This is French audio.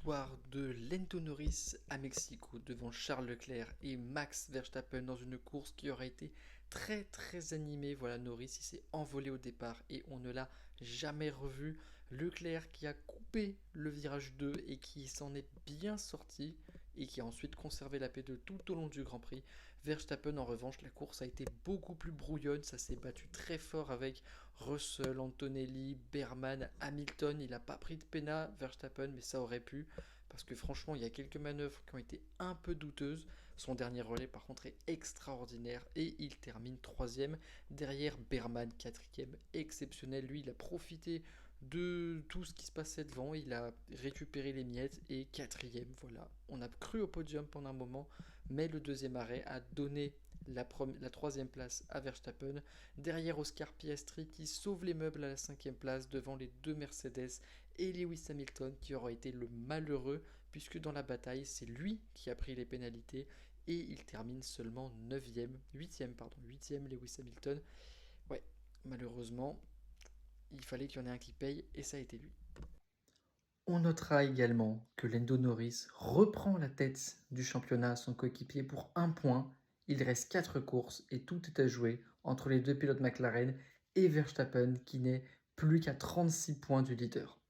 victoire de Lando Norris à Mexico devant Charles Leclerc et Max Verstappen dans une course qui aura été très très animée. Voilà, Norris il s'est envolé au départ et on ne l'a jamais revu. Leclerc qui a coupé le virage 2 et qui s'en est bien sorti et qui a ensuite conservé la P2 tout au long du Grand Prix. Verstappen en revanche, la course a été beaucoup plus brouillonne, ça s'est battu très fort avec Russell, Antonelli, Berman, Hamilton. Il n'a pas pris de pénat Verstappen, mais ça aurait pu parce que franchement il y a quelques manœuvres qui ont été un peu douteuses. Son dernier relais par contre est extraordinaire et il termine troisième derrière Berman, quatrième, exceptionnel. Lui il a profité de tout ce qui se passait devant, il a récupéré les miettes et quatrième, voilà. On a cru au podium pendant un moment, mais le deuxième arrêt a donné la troisième place à Verstappen. Derrière Oscar Piastri qui sauve les meubles à la cinquième place devant les deux Mercedes et Lewis Hamilton qui aura été le malheureux puisque dans la bataille c'est lui qui a pris les pénalités et il termine seulement 9e, 8e pardon, 8e Lewis Hamilton. Ouais, malheureusement, il fallait qu'il y en ait un qui paye et ça a été lui. On notera également que Lando Norris reprend la tête du championnat à son coéquipier pour un point. Il reste 4 courses et tout est à jouer entre les deux pilotes McLaren et Verstappen qui n'est plus qu'à 36 points du leader.